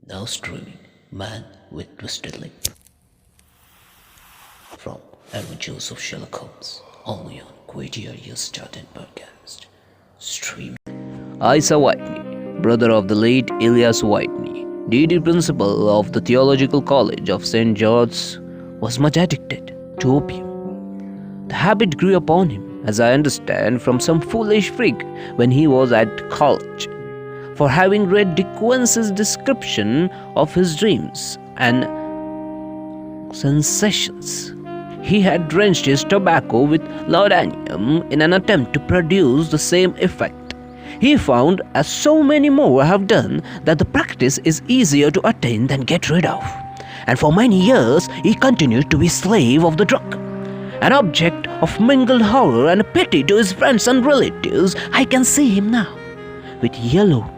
Now streaming Man with Twisted Lip from Adventures of Sherlock Holmes, only on Quaitier Started Podcast. Stream. Isa Whitney, brother of the late Elias Whitney, DD principal of the Theological College of St. George's, was much addicted to opium. The habit grew upon him, as I understand, from some foolish freak when he was at college, for having read De Quincey's description of his dreams and sensations. He had drenched his tobacco with laudanum in an attempt to produce the same effect. He found, as so many more have done, that the practice is easier to attain than get rid of. And for many years he continued to be slave of the drug. An object of mingled horror and pity to his friends and relatives, I can see him now, with yellow,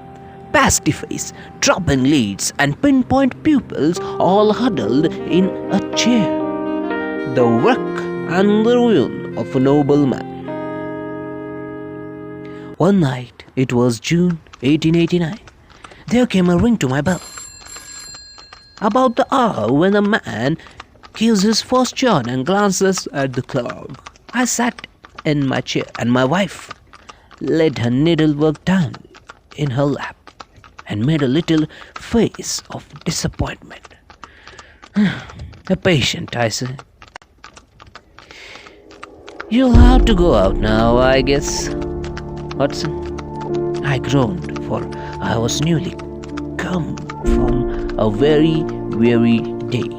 pasty face, dropping lids, and pinpoint pupils, all huddled in a chair. The wreck and the ruin of a noble man. One night, it was June 1889, there came a ring to my bell. About the hour when a man gives his first yawn and glances at the clock. I sat in my chair and my wife laid her needlework down in her lap and made a little face of disappointment. A patient, I said. You'll have to go out now, I guess, Watson. I groaned, for I was newly come from a very weary day.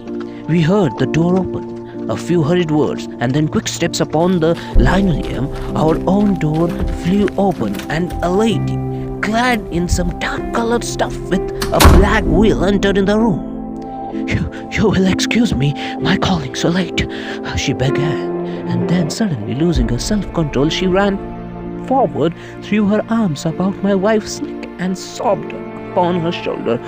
We heard the door open, a few hurried words, and then quick steps upon the linoleum. Our own door flew open, and a lady, clad in some dark-colored stuff with a black veil, entered in the room. You will excuse me, my calling so late, she began, and then suddenly losing her self-control, she ran forward, threw her arms about my wife's neck, and sobbed upon her shoulder.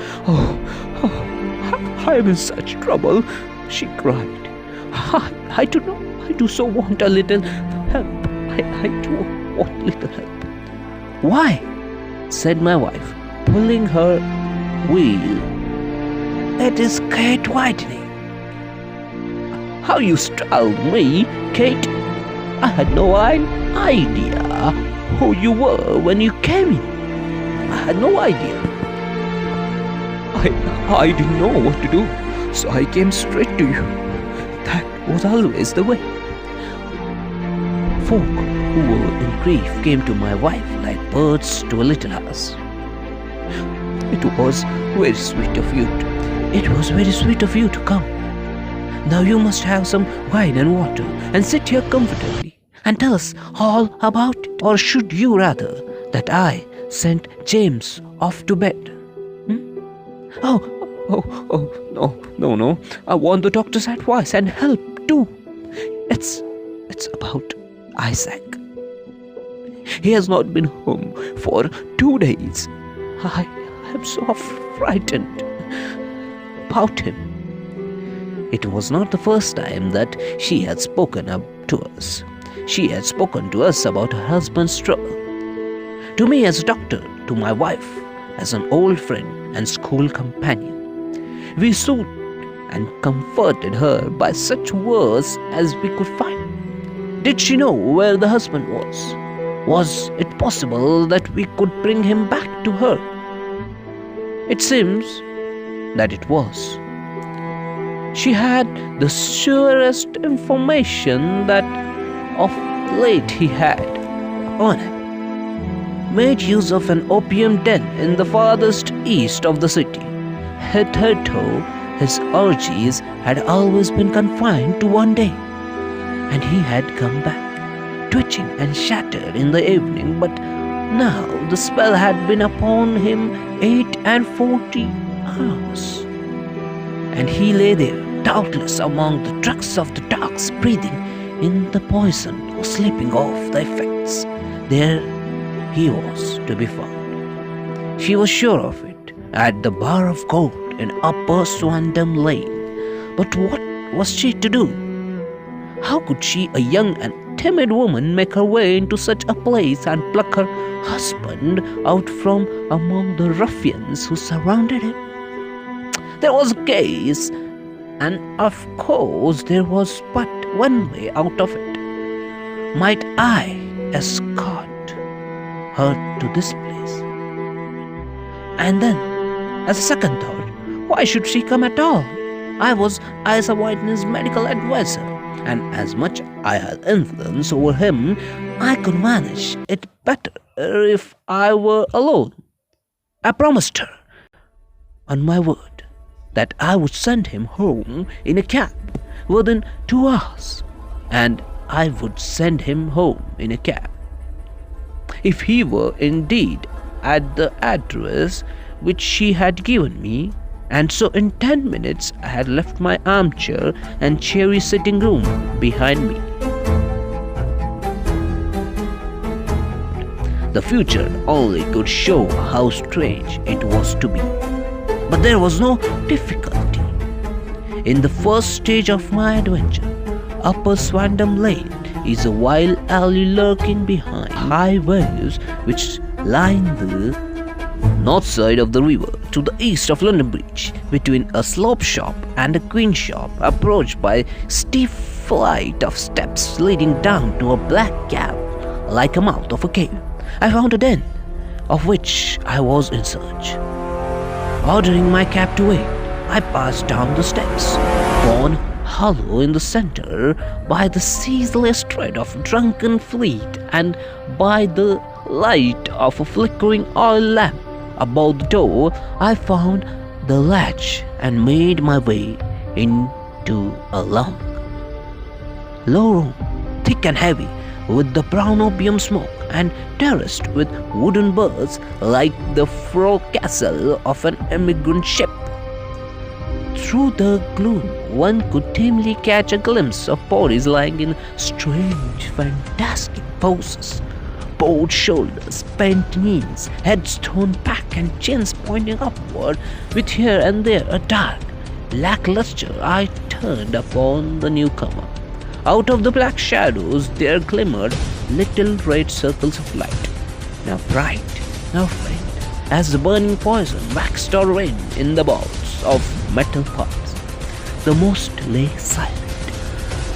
I'm in such trouble, she cried. I do so want a little help. I do want little help. Why? Said my wife, pulling her veil. It is Kate Whitney. How you startled me, Kate. I had no idea who you were when you came in. I had no idea. I didn't know what to do, so I came straight to you. That was always the way. Folk who were in grief came to my wife like birds to a little house. It was very sweet of you. It was very sweet of you to come. Now you must have some wine and water and sit here comfortably and tell us all about it. Or should you rather that I sent James off to bed? No. I want the doctor's advice and help too. It's about Isaac. He has not been home for 2 days. I am so frightened about him. It was not the first time that she had spoken up to us. She had spoken to us about her husband's struggle. To me as a doctor, to my wife as an old friend and school companion. We soothed and comforted her by such words as we could find. Did she know where the husband was? Was it possible that we could bring him back to her? It seems that it was. She had the surest information that of late he had, CONAN, made use of an opium den in the farthest east of the city. Hitherto, his orgies had always been confined to one day, and he had come back, twitching and shattered in the evening, but now the spell had been upon him 48 hours, and he lay there, doubtless among the trucks of the dogs, breathing in the poison or sleeping off the effects. There he was to be found. She was sure of it, at the Bar of Gold in Upper Swandam Lane. But what was she to do? How could she, a young and timid woman, make her way into such a place and pluck her husband out from among the ruffians who surrounded him? There was a case, and of course there was but one way out of it. Might I escort her to this place? And then, as a second thought, why should she come at all? I was Isa Whitney's medical advisor, and as much I had influence over him, I could manage it better if I were alone. I promised her, on my word, that I would send him home in a cab within 2 hours, and I would send him home in a cab if he were indeed at the address which she had given me. And so in 10 minutes I had left my armchair and cheery sitting room behind me. The future only could show how strange it was to be. But there was no difficulty. In the first stage of my adventure, Upper Swandam Lane is a wild alley lurking behind high values which line the north side of the river to the east of London Bridge, between a slope shop and a queen shop, approached by steep flight of steps leading down to a black cave like a mouth of a cave. I found a den, of which I was in search. Ordering my cab to wait, I passed down the steps, borne hollow in the center by the ceaseless tread of drunken fleet and by the light of a flickering oil lamp above the door. I found the latch and made my way into a long, low room, thick and heavy with the brown opium smoke and terraced with wooden birds like the forecastle of an emigrant ship. Through the gloom, one could dimly catch a glimpse of bodies lying in strange, fantastic poses. Broad shoulders, bent knees, heads thrown back and chins pointing upward, with here and there a dark, lackluster eye turned upon the newcomer. Out of the black shadows there glimmered little red circles of light, now bright, now faint, as the burning poison waxed or waned in the balls of metal pots. The most lay silent,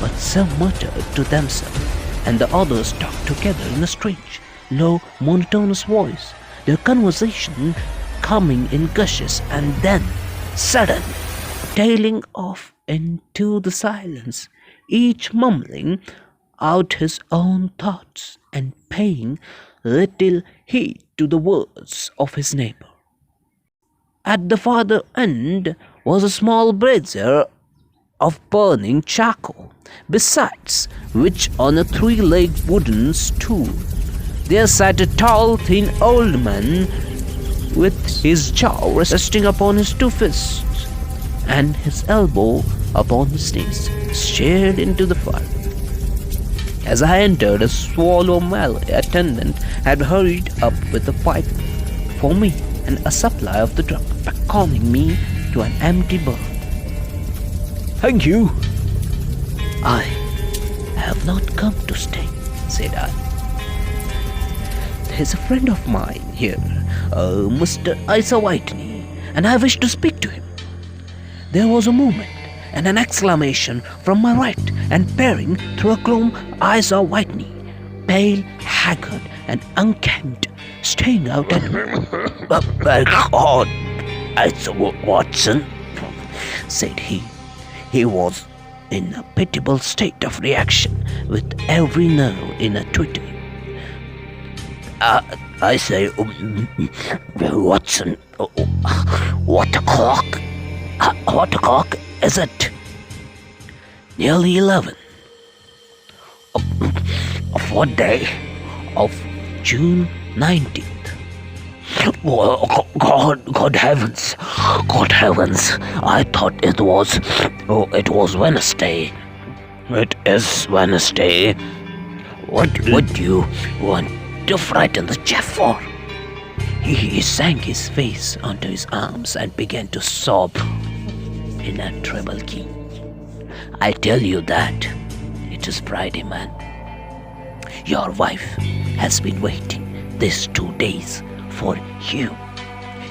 but some muttered to themselves, and the others talked together in a strange, low, monotonous voice, their conversation coming in gushes and then, sudden, tailing off into the silence, each mumbling out his own thoughts and paying little heed to the words of his neighbor. At the farther end was a small brazier of burning charcoal, besides which on a 3-legged wooden stool there sat a tall, thin old man with his jaw resting upon his 2 fists and his elbow upon his knees, stared into the fire. As I entered, a swallow Malay attendant had hurried up with a pipe for me and a supply of the drug, beckoning me to an empty berth. Thank you. I have not come to stay, said I. There's a friend of mine here, Mr. Isa Whitney, and I wish to speak to him. There was a movement and an exclamation from my right, and peering through a gloom I saw Whitney, pale, haggard, and unkempt, staring out at me. My God, Isa Watson, said he. He was in a pitiable state of reaction, with every nerve in a twitter. I say, Watson, what o'clock? What o'clock is it? Nearly 11. Of what day? Of June 19th. Oh, God heavens, God heavens! I thought it was Wednesday. It is Wednesday. What do you want to frighten the chef for? He sank his face onto his arms and began to sob in a treble key. I tell you that it is Friday, man. Your wife has been waiting these 2 days for you.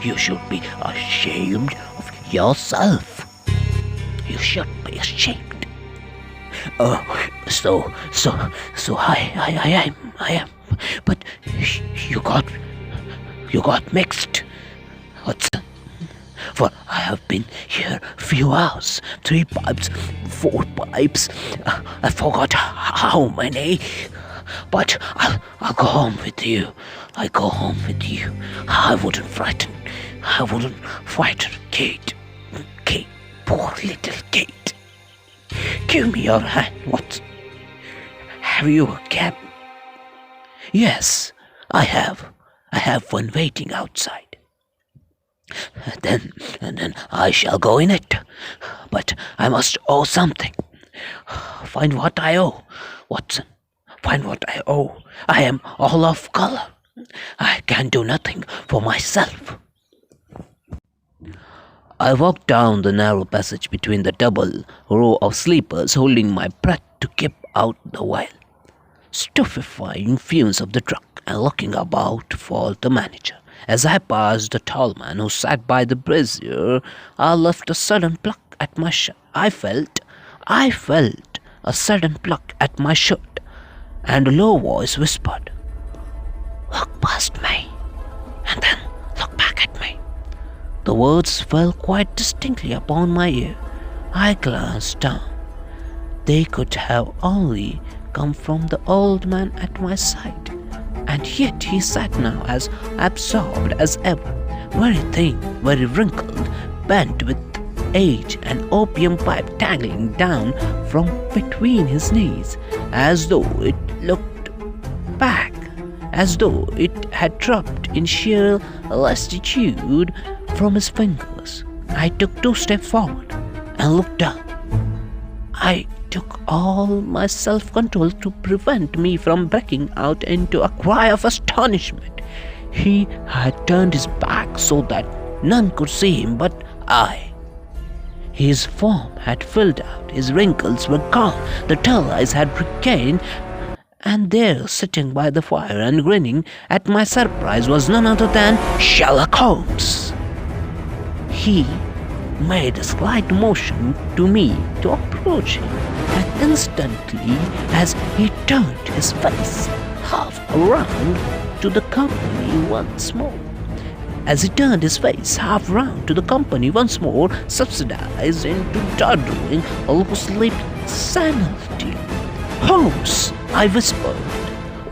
You should be ashamed of yourself. You should be ashamed. Oh, so I am. But you got mixed. What's For I have been here few hours, 3 pipes, 4 pipes. I forgot how many. But I'll go home with you. I go home with you. I wouldn't frighten Kate. Kate, poor little Kate. Give me your hand. What? Have you a cab? Yes, I have. I have one waiting outside. Then I shall go in it. But I must owe something. Find what I owe, Watson. Find what I owe. I am all off color. I can do nothing for myself. I walked down the narrow passage between the double row of sleepers, holding my breath to keep out the wild, stupefying fumes of the truck, and looking about for the manager. As I passed the tall man who sat by the brazier, I left a sudden pluck at my shirt. I felt a sudden pluck at my shirt, and a low voice whispered, "Look past me, and then look back at me." The words fell quite distinctly upon my ear. I glanced down. They could have only come from the old man at my side, and yet he sat now as absorbed as ever, very thin, very wrinkled, bent with age, an opium pipe dangling down from between his knees, as though it looked back, as though it had dropped in sheer lassitude from his fingers. I took 2 steps forward and looked down. I took all my self-control to prevent me from breaking out into a cry of astonishment. He had turned his back so that none could see him but I. His form had filled out, his wrinkles were gone, the dull eyes had regained, and there, sitting by the fire and grinning at my surprise, was none other than Sherlock Holmes. He made a slight motion to me to approach him, and instantly, as he turned his face half around to the company once more, subsidized into dawdling, loosely sanity. "Holmes," I whispered,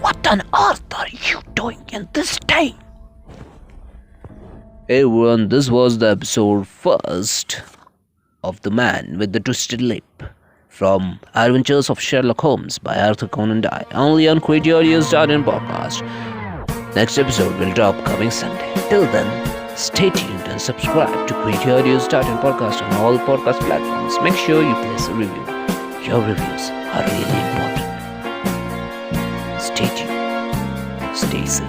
"what on earth are you doing in this time?" Hey everyone, this was the episode 1st of The Man with the Twisted Lip from Adventures of Sherlock Holmes by Arthur Conan Doyle, only on createaudios.in podcast. Next episode will drop coming Sunday. Till then, stay tuned and subscribe to createaudios.in podcast on all podcast platforms. Make sure you place a review. Your reviews are really important. Stay tuned. Stay safe.